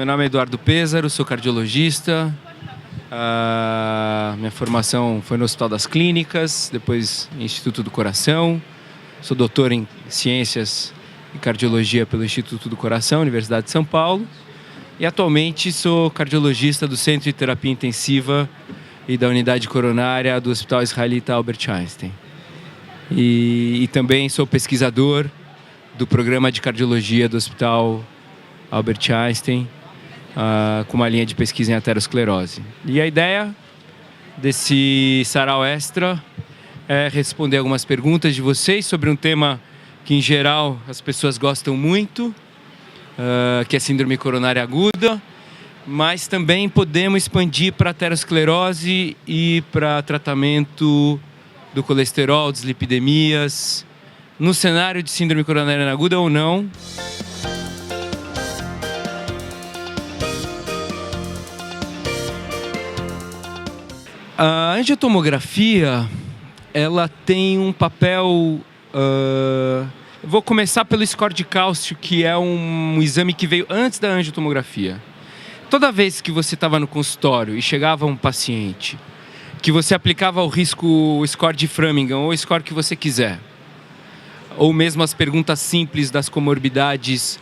Meu nome é Eduardo Pêssaro, sou cardiologista. Minha formação foi no Hospital das Clínicas, depois no Instituto do Coração. Sou doutor em Ciências e Cardiologia pelo Instituto do Coração, Universidade de São Paulo. E atualmente sou cardiologista do Centro de Terapia Intensiva e da Unidade Coronária do Hospital Israelita Albert Einstein. E também sou pesquisador do Programa de Cardiologia do Hospital Albert Einstein, com uma linha de pesquisa em aterosclerose. E a ideia desse Sarau Extra é responder algumas perguntas de vocês sobre um tema que, em geral, as pessoas gostam muito, que é síndrome coronária aguda, mas também podemos expandir para aterosclerose e para tratamento do colesterol, dislipidemias, no cenário de síndrome coronária aguda ou não. A angiotomografia, ela tem um papel... vou começar pelo score de cálcio, que é um exame que veio antes da angiotomografia. Toda vez que você estava no consultório e chegava um paciente, que você aplicava o score de Framingham, ou o score que você quiser, ou mesmo as perguntas simples das comorbidades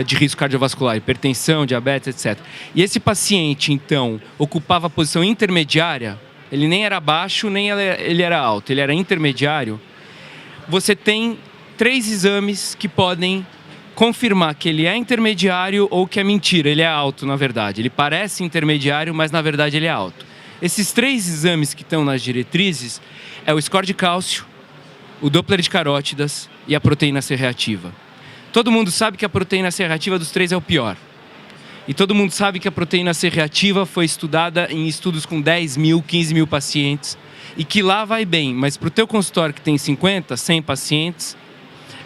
de risco cardiovascular, hipertensão, diabetes, etc. E esse paciente, então, ocupava a posição intermediária, ele nem era baixo, nem ele era alto, ele era intermediário. Você tem 3 exames que podem confirmar que ele é intermediário ou que é mentira, ele é alto, na verdade. Ele parece intermediário, mas na verdade ele é alto. Esses 3 exames que estão nas diretrizes é o score de cálcio, o Doppler de carótidas e a proteína C reativa. Todo mundo sabe que a proteína C reativa dos 3 é o pior. E todo mundo sabe que a proteína C reativa foi estudada em estudos com 10 mil, 15 mil pacientes e que lá vai bem, mas para o teu consultório que tem 50, 100 pacientes,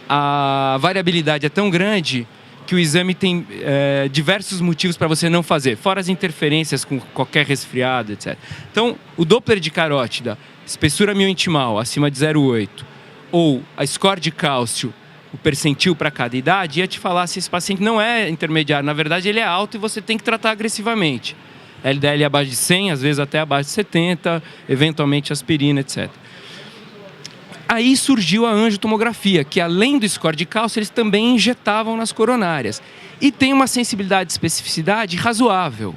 a variabilidade é tão grande que o exame tem diversos motivos para você não fazer, fora as interferências com qualquer resfriado, etc. Então, o Doppler de carótida, espessura miointimal acima de 0,8, ou a score de cálcio, o percentil para cada idade, ia te falar se esse paciente não é intermediário. Na verdade, ele é alto e você tem que tratar agressivamente. LDL abaixo de 100, às vezes até abaixo de 70, eventualmente aspirina, etc. Aí surgiu a angiotomografia, que além do score de cálcio, eles também injetavam nas coronárias. E tem uma sensibilidade e especificidade razoável.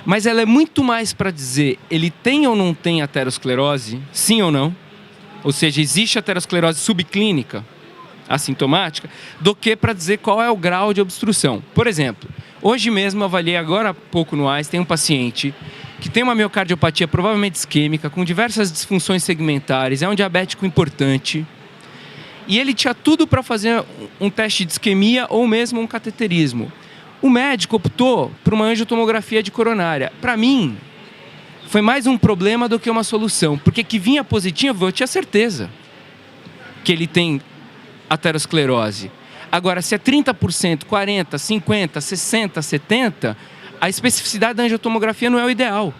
Mas ela é muito mais para dizer, ele tem ou não tem aterosclerose, sim ou não, ou seja, existe aterosclerose subclínica, assintomática, do que para dizer qual é o grau de obstrução. Por exemplo, hoje mesmo avaliei agora há pouco no Einstein um paciente que tem uma miocardiopatia provavelmente isquêmica, com diversas disfunções segmentares, é um diabético importante, e ele tinha tudo para fazer um teste de isquemia ou mesmo um cateterismo. O médico optou por uma angiotomografia de coronária. Para mim, foi mais um problema do que uma solução, porque que vinha positivo, eu tinha certeza que ele tem aterosclerose. Agora, se é 30%, 40%, 50%, 60%, 70%, a especificidade da angiotomografia não é o ideal.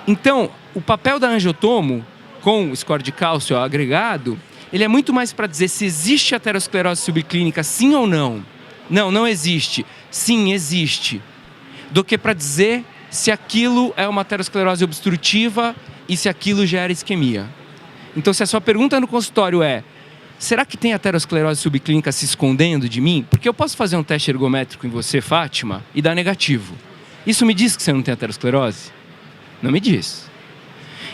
Então, o papel da angiotomo, com o score de cálcio agregado, ele é muito mais para dizer se existe aterosclerose subclínica, sim ou não. Não, não existe. Sim, existe. Do que para dizer se aquilo é uma aterosclerose obstrutiva e se aquilo gera isquemia. Então, se a sua pergunta no consultório é: será que tem aterosclerose subclínica se escondendo de mim? Porque eu posso fazer um teste ergométrico em você, Fátima, e dar negativo. Isso me diz que você não tem aterosclerose? Não me diz.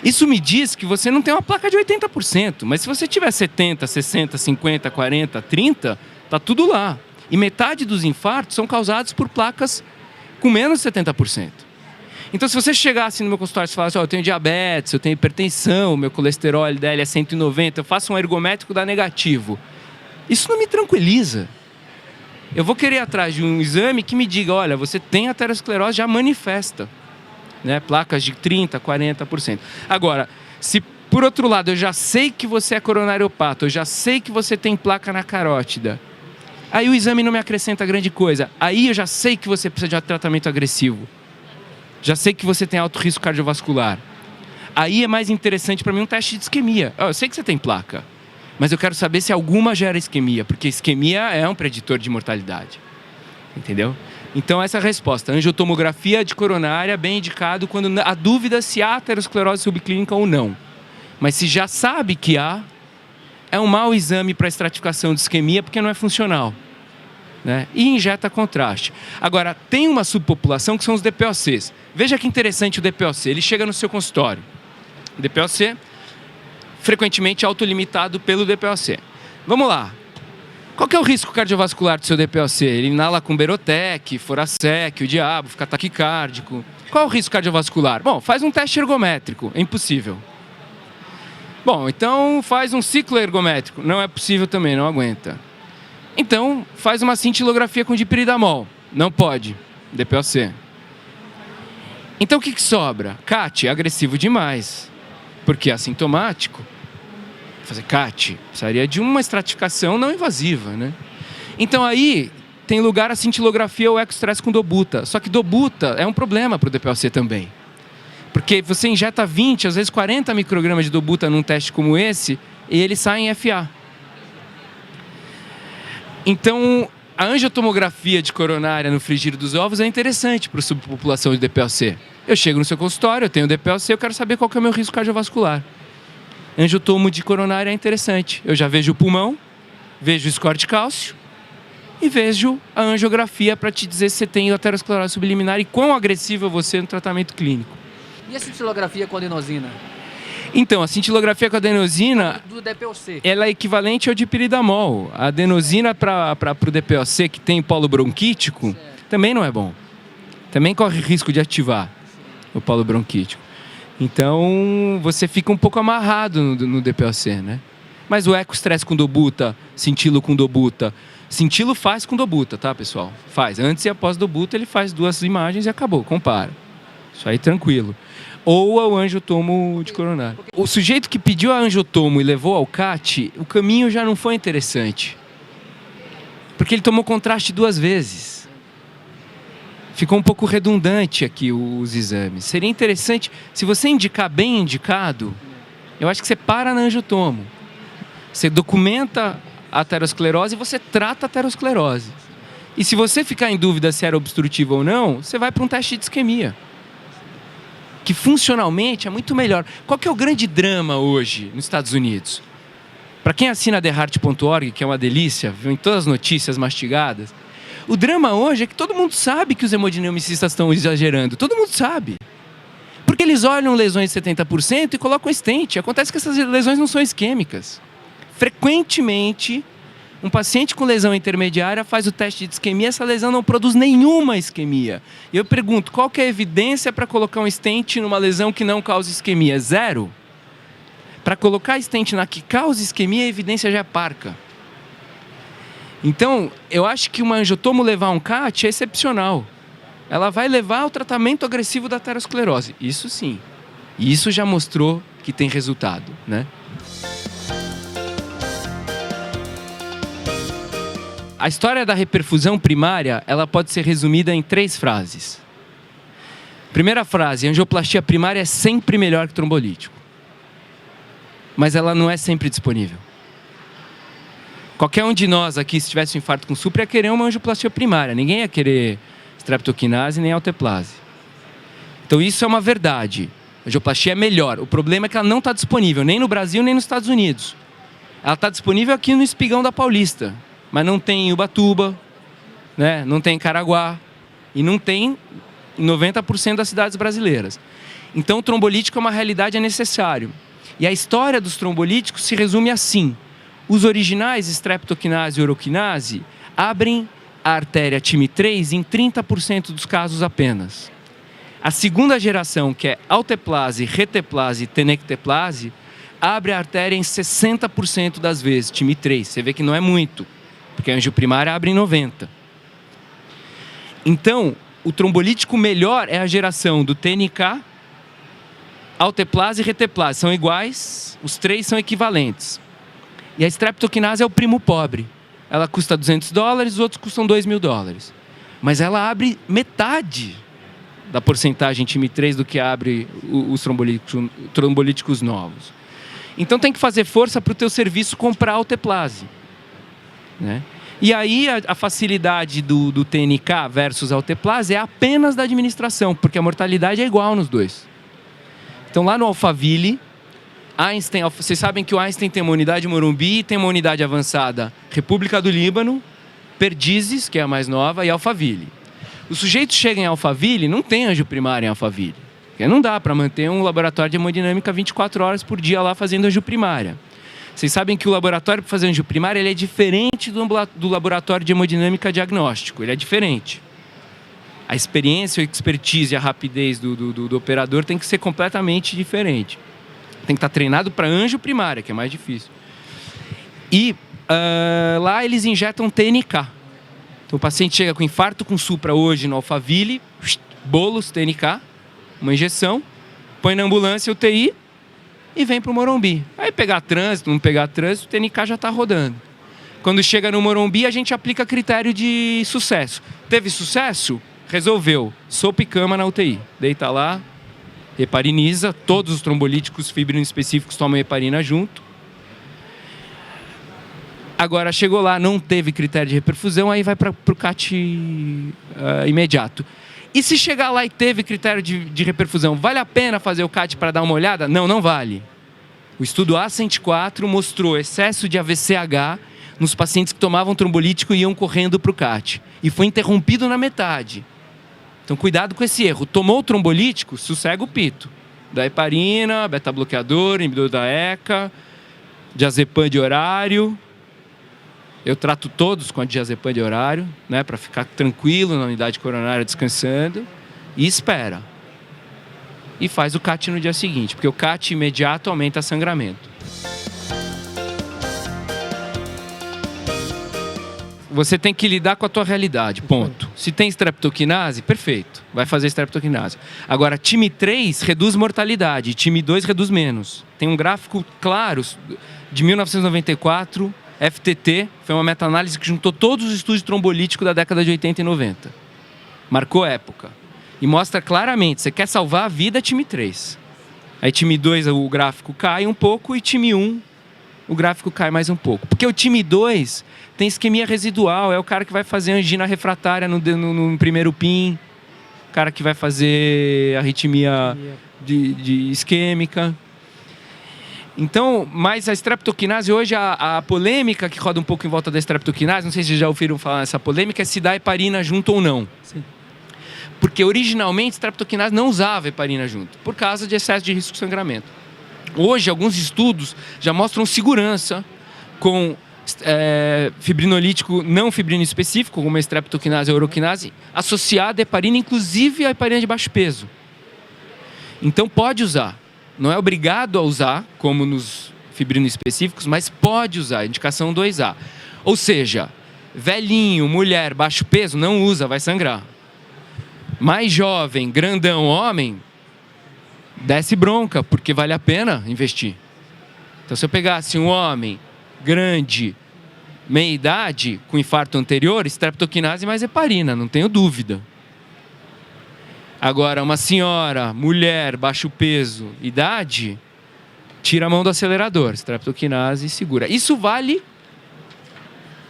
Isso me diz que você não tem uma placa de 80%, mas se você tiver 70%, 60%, 50%, 40%, 30%, tá tudo lá. E metade dos infartos são causados por placas com menos de 70%. Então, se você chegasse no meu consultório e falasse: eu tenho diabetes, eu tenho hipertensão, meu colesterol LDL é 190, eu faço um ergométrico, dá negativo. Isso não me tranquiliza. Eu vou querer ir atrás de um exame que me diga: olha, você tem aterosclerose, já manifesta, né? Placas de 30%, 40%. Agora, se por outro lado eu já sei que você é coronariopata, eu já sei que você tem placa na carótida, aí o exame não me acrescenta grande coisa. Aí eu já sei que você precisa de um tratamento agressivo. Já sei que você tem alto risco cardiovascular. Aí é mais interessante para mim um teste de isquemia. Eu sei que você tem placa, mas eu quero saber se alguma gera isquemia, porque isquemia é um preditor de mortalidade. Entendeu? Então, essa é a resposta. Angiotomografia de coronária, bem indicado quando há dúvida se há aterosclerose subclínica ou não. Mas se já sabe que há, é um mau exame para estratificação de isquemia, porque não é funcional, né? E injeta contraste. Agora, tem uma subpopulação que são os DPOCs. Veja que interessante o DPOC. Ele chega no seu consultório. DPOC, frequentemente autolimitado pelo DPOC. Vamos lá. Qual que é o risco cardiovascular do seu DPOC? Ele inala com Berotec, Forasec, o diabo, fica taquicárdico. Qual é o risco cardiovascular? Bom, faz um teste ergométrico. É impossível. Bom, então faz um ciclo ergométrico. Não é possível também, não aguenta. Então, faz uma cintilografia com dipiridamol. Não pode. DPOC. Então, o que sobra? CAT, agressivo demais. Porque é assintomático. Fazer CAT, precisaria de uma estratificação não invasiva, né? Então aí tem lugar a cintilografia ou ecostress com dobuta. Só que dobuta é um problema para o DPOC também. Porque você injeta 20, às vezes 40 microgramas de dobuta num teste como esse e ele sai em FA. Então, a angiotomografia de coronária no frigir dos ovos é interessante para a subpopulação de DPOC. Eu chego no seu consultório, eu tenho DPOC, eu quero saber qual que é o meu risco cardiovascular. Angiotomo de coronária é interessante. Eu já vejo o pulmão, vejo o score de cálcio e vejo a angiografia para te dizer se você tem aterosclerose subliminar e quão agressivo é você no tratamento clínico. E a cintilografia com adenosina? Então, a cintilografia com adenosina, do DPOC, ela é equivalente ao dipiridamol. A adenosina para o DPOC, que tem polo bronquítico, também não é bom. Também corre risco de ativar o polo bronquítico. Então, você fica um pouco amarrado no DPOC, né? Mas o ecostress com dobuta, cintilo com dobuta. Cintilo faz com dobuta, tá, pessoal? Faz. Antes e após dobuta, ele faz 2 imagens e acabou, compara. Isso aí, tranquilo. Ou o angiotomo de coronária. O sujeito que pediu a angiotomo e levou ao CAT, o caminho já não foi interessante. Porque ele tomou contraste 2 vezes. Ficou um pouco redundante aqui os exames. Seria interessante, se você indicar bem indicado, eu acho que você para na angiotomo. Você documenta a aterosclerose e você trata a aterosclerose. E se você ficar em dúvida se era obstrutivo ou não, você vai para um teste de isquemia. Que funcionalmente é muito melhor. Qual que é o grande drama hoje nos Estados Unidos? Para quem assina theheart.org, que é uma delícia, viu em todas as notícias mastigadas, o drama hoje é que todo mundo sabe que os hemodinamicistas estão exagerando. Todo mundo sabe. Porque eles olham lesões de 70% e colocam stent. Acontece que essas lesões não são isquêmicas. Frequentemente, um paciente com lesão intermediária faz o teste de isquemia, essa lesão não produz nenhuma isquemia. E eu pergunto, qual que é a evidência para colocar um stent numa lesão que não causa isquemia? 0. Para colocar stent na que causa isquemia, a evidência já é parca. Então, eu acho que uma angiotomo levar um CAT é excepcional. Ela vai levar ao tratamento agressivo da aterosclerose. Isso sim. E isso já mostrou que tem resultado, né? A história da reperfusão primária, ela pode ser resumida em 3 frases. Primeira frase, a angioplastia primária é sempre melhor que trombolítico. Mas ela não é sempre disponível. Qualquer um de nós aqui, se tivesse um infarto com supra, ia querer uma angioplastia primária. Ninguém ia querer streptokinase nem alteplase. Então isso é uma verdade. A angioplastia é melhor. O problema é que ela não está disponível, nem no Brasil, nem nos Estados Unidos. Ela está disponível aqui no Espigão da Paulista. Mas não tem em Ubatuba, né? Não tem em Caraguá. E não tem em 90% das cidades brasileiras. Então o trombolítico é uma realidade, é necessário. E a história dos trombolíticos se resume assim. Os originais streptokinase e uroquinase abrem a artéria TIM3 em 30% dos casos apenas. A segunda geração, que é alteplase, reteplase e tenecteplase, abre a artéria em 60% das vezes, TIM3. Você vê que não é muito, porque a angioprimária abre em 90%. Então, o trombolítico melhor é a geração do TNK, alteplase e reteplase. São iguais, os 3 são equivalentes. E a streptokinase é o primo pobre. Ela custa $200, os outros custam $2.000. Mas ela abre da porcentagem TIM3 do que abre os trombolíticos novos. Então tem que fazer força para o teu serviço comprar alteplase, né? E aí a facilidade do TNK versus alteplase é apenas da administração, porque a mortalidade é igual nos dois. Então lá no Alphaville, vocês sabem que o Einstein tem uma unidade Morumbi e tem uma unidade avançada República do Líbano, Perdizes, que é a mais nova, e Alphaville. O sujeito chega em Alphaville, não tem anjo primário em Alphaville. Porque não dá para manter um laboratório de hemodinâmica 24 horas por dia lá fazendo anjo primária. Vocês sabem que o laboratório para fazer anjo primário ele é diferente do laboratório de hemodinâmica diagnóstico. Ele é diferente. A experiência, a expertise e a rapidez do operador tem que ser completamente diferente. Tem que estar treinado para anjo primária, que é mais difícil. E lá eles injetam TNK. Então o paciente chega com infarto com supra hoje no Alphaville, bolos TNK, uma injeção, põe na ambulância UTI e vem para o Morumbi. Aí pegar trânsito, não pegar trânsito, o TNK já está rodando. Quando chega no Morumbi, a gente aplica critério de sucesso. Teve sucesso? Resolveu. Sopa e cama na UTI. Deita lá, hepariniza. Todos os trombolíticos fibrino específicos tomam heparina junto. Agora, chegou lá, não teve critério de reperfusão, aí vai para o CAT imediato. E se chegar lá e teve critério de reperfusão, vale a pena fazer o CAT para dar uma olhada? Não, não vale. O estudo A104 mostrou excesso de AVCH nos pacientes que tomavam trombolítico e iam correndo para o CAT. E foi interrompido na metade. Então, cuidado com esse erro. Tomou o trombolítico, sossega o pito. Da heparina, beta-bloqueador, inibidor da ECA, diazepam de horário. Eu trato todos com a diazepam de horário, né, para ficar tranquilo na unidade coronária descansando. E espera. E faz o CAT no dia seguinte, porque o CAT imediato aumenta sangramento. Você tem que lidar com a tua realidade, ponto. Se tem streptokinase, perfeito, vai fazer streptokinase. Agora, time 3 reduz mortalidade, time 2 reduz menos. Tem um gráfico claro de 1994, FTT, foi uma meta-análise que juntou todos os estudos trombolíticos da década de 80 e 90. Marcou época. E mostra claramente, você quer salvar a vida, time 3. Aí time 2 o gráfico cai um pouco e time 1 o gráfico cai mais um pouco. Porque o time 2 tem isquemia residual, é o cara que vai fazer angina refratária no primeiro PIN, o cara que vai fazer arritmia de isquêmica. Então, mas a streptokinase, hoje a polêmica que roda um pouco em volta da streptokinase, não sei se vocês já ouviram falar nessa polêmica, é se dá heparina junto ou não. Sim. Porque originalmente streptokinase não usava heparina junto, por causa de excesso de risco de sangramento. Hoje, alguns estudos já mostram segurança com fibrinolítico não fibrino específico, como a streptokinase ou urokinase, associada à heparina, inclusive a heparina de baixo peso. Então pode usar. Não é obrigado a usar, como nos fibrinos específicos, mas pode usar, indicação 2A. Ou seja, velhinho, mulher, baixo peso, não usa, vai sangrar. Mais jovem, grandão, homem, desce bronca, porque vale a pena investir. Então, se eu pegasse um homem grande, meia idade, com infarto anterior, streptokinase mais heparina, não tenho dúvida. Agora, uma senhora, mulher, baixo peso, idade, tira a mão do acelerador, streptokinase segura. Isso vale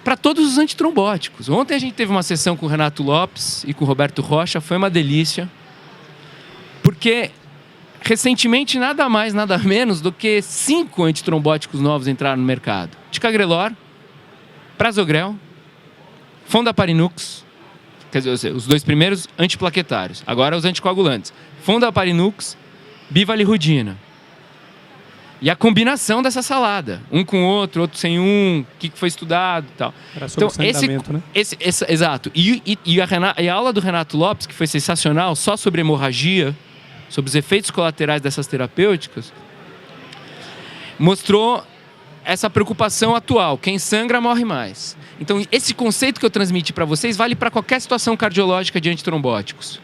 para todos os antitrombóticos. Ontem a gente teve uma sessão com o Renato Lopes e com o Roberto Rocha, foi uma delícia, porque recentemente nada mais, nada menos do que 5 antitrombóticos novos entraram no mercado. Ticagrelor, Prasugrel, Fondaparinux, quer dizer, os 2 primeiros antiplaquetários, agora os anticoagulantes. Fondaparinux, Bivalirudina. E a combinação dessa salada, um com o outro sem um, o que foi estudado e tal. Era sobre sangramento, né? Exato. E a aula do Renato Lopes, que foi sensacional, só sobre hemorragia, sobre os efeitos colaterais dessas terapêuticas, mostrou essa preocupação atual. Quem sangra morre mais. Então, esse conceito que eu transmiti para vocês vale para qualquer situação cardiológica de antitrombóticos.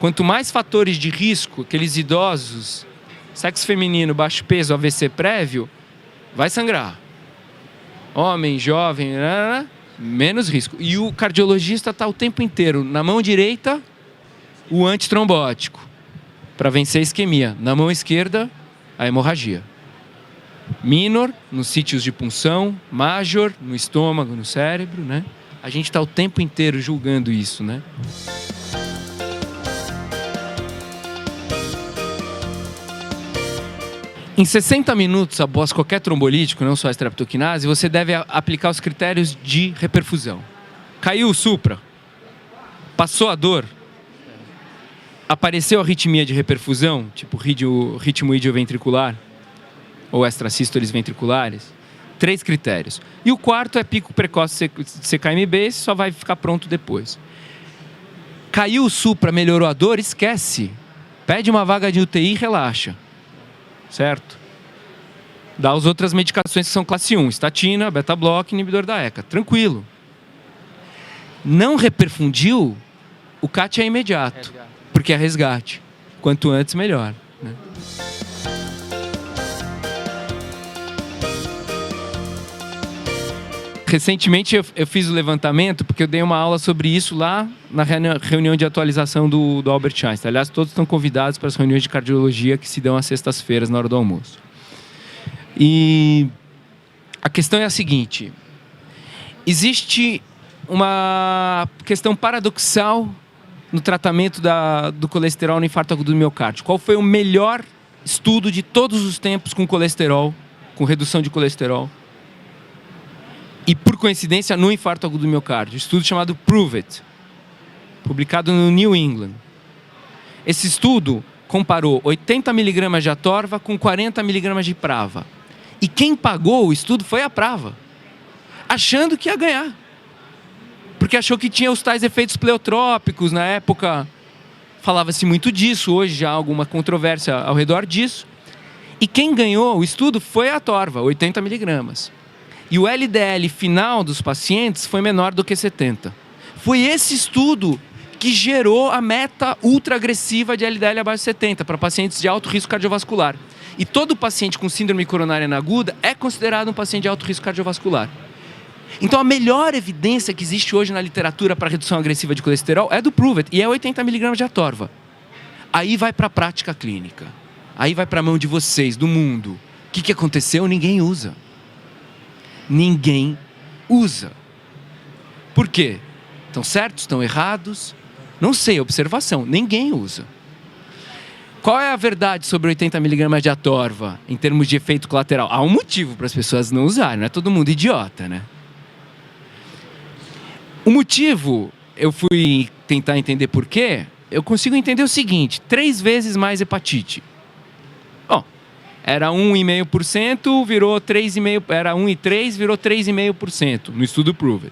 Quanto mais fatores de risco, aqueles idosos, sexo feminino, baixo peso, AVC prévio, vai sangrar. Homem, jovem, menos risco. E o cardiologista está o tempo inteiro, na mão direita, o antitrombótico, para vencer a isquemia. Na mão esquerda, a hemorragia. Minor, nos sítios de punção. Major, no estômago, no cérebro, né? A gente está o tempo inteiro julgando isso, né? Em 60 minutos após qualquer trombolítico, não só a estreptoquinase, você deve aplicar os critérios de reperfusão. Caiu o supra, passou a dor, apareceu a arritmia de reperfusão, tipo ritmo idioventricular ou extrasístoles ventriculares. 3 critérios. E o quarto é pico precoce de CKMB, esse só vai ficar pronto depois. Caiu o supra, melhorou a dor, esquece. Pede uma vaga de UTI e relaxa. Certo? Dá as outras medicações que são classe 1, estatina, beta-block, inibidor da ECA. Tranquilo. Não reperfundiu, o CAT é imediato. Porque é resgate. Quanto antes, melhor. Né? Recentemente eu fiz o levantamento, porque eu dei uma aula sobre isso lá na reunião de atualização do Albert Einstein. Aliás, todos estão convidados para as reuniões de cardiologia que se dão às sextas-feiras, na hora do almoço. E a questão é a seguinte: existe uma questão paradoxal no tratamento do colesterol no infarto agudo do miocárdio. Qual foi o melhor estudo de todos os tempos com colesterol, com redução de colesterol? E, por coincidência, no infarto agudo do miocárdio. Estudo chamado Prove It, publicado no New England. Esse estudo comparou 80 mg de atorva com 40 mg de prava. E quem pagou o estudo foi a prava, achando que ia ganhar. Porque achou que tinha os tais efeitos pleotrópicos. Na época, falava-se muito disso. Hoje já há alguma controvérsia ao redor disso. E quem ganhou o estudo foi a atorva, 80 mg. E o LDL final dos pacientes foi menor do que 70. Foi esse estudo que gerou a meta ultra agressiva de LDL abaixo de 70 para pacientes de alto risco cardiovascular. E todo paciente com síndrome coronariana aguda é considerado um paciente de alto risco cardiovascular. Então a melhor evidência que existe hoje na literatura para redução agressiva de colesterol é do Prove It, e é 80 mg de atorva. Aí vai para a prática clínica. Aí vai para a mão de vocês, do mundo. O que aconteceu? Ninguém usa. Ninguém usa. Por quê? Estão certos? Estão errados? Não sei, observação. Ninguém usa. Qual é a verdade sobre 80 mg de atorva em termos de efeito colateral? Há um motivo para as pessoas não usarem, não é todo mundo idiota, né? O motivo, eu fui tentar entender por quê, eu consigo entender o seguinte: 3 vezes mais hepatite. Era 1,5%, virou 3,5%, era 1,3%, virou 3,5% no estudo Prove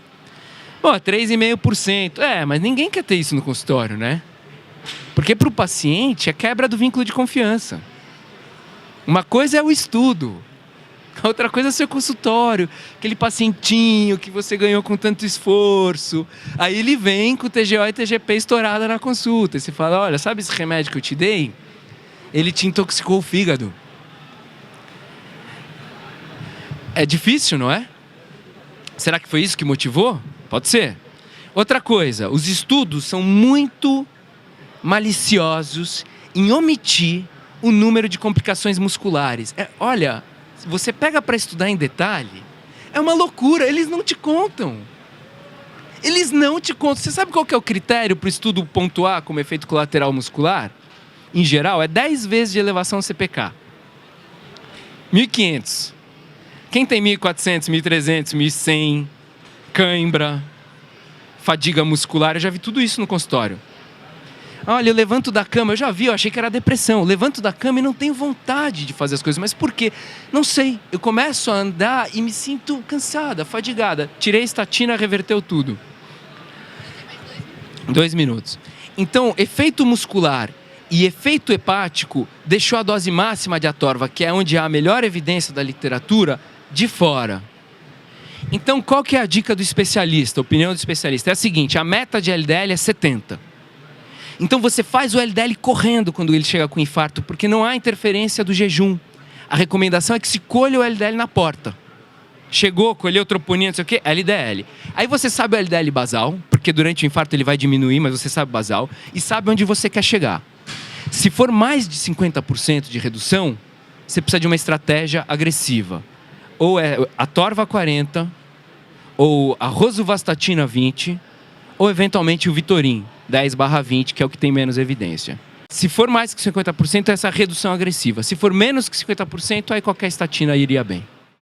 It. 3,5%. Mas ninguém quer ter isso no consultório, né? Porque para o paciente é quebra do vínculo de confiança. Uma coisa é o estudo, a outra coisa é o seu consultório, aquele pacientinho que você ganhou com tanto esforço. Aí ele vem com o TGO e TGP estourada na consulta. E você fala: olha, sabe esse remédio que eu te dei? Ele te intoxicou o fígado. É difícil, não é? Será que foi isso que motivou? Pode ser. Outra coisa, os estudos são muito maliciosos em omitir o número de complicações musculares. Olha, se você pega para estudar em detalhe, é uma loucura, eles não te contam. Eles não te contam. Você sabe qual que é o critério para o estudo pontuar como efeito colateral muscular? Em geral, é 10 vezes de elevação ao CPK. 1.500. Quem tem 1.400, 1.300, 1.100, cãibra, fadiga muscular, eu já vi tudo isso no consultório. Olha, eu levanto da cama, eu já vi, eu achei que era depressão. Eu levanto da cama e não tenho vontade de fazer as coisas. Mas por quê? Não sei. Eu começo a andar e me sinto cansada, fadigada. Tirei a estatina, reverteu tudo. 2 minutos. Então, efeito muscular e efeito hepático deixou a dose máxima de atorva, que é onde há a melhor evidência da literatura, de fora. Então, qual que é a dica do especialista, a opinião do especialista? É a seguinte: a meta de LDL é 70. Então, você faz o LDL correndo quando ele chega com infarto, porque não há interferência do jejum. A recomendação é que se colha o LDL na porta. Chegou, colheu troponina, não sei o quê, LDL. Aí você sabe o LDL basal, porque durante o infarto ele vai diminuir, mas você sabe o basal, e sabe onde você quer chegar. Se for mais de 50% de redução, você precisa de uma estratégia agressiva. Ou é a Torva 40, ou a Rosuvastatina 20, ou eventualmente o Vitorin 10/20, que é o que tem menos evidência. Se for mais que 50%, é essa redução agressiva. Se for menos que 50%, aí qualquer estatina iria bem.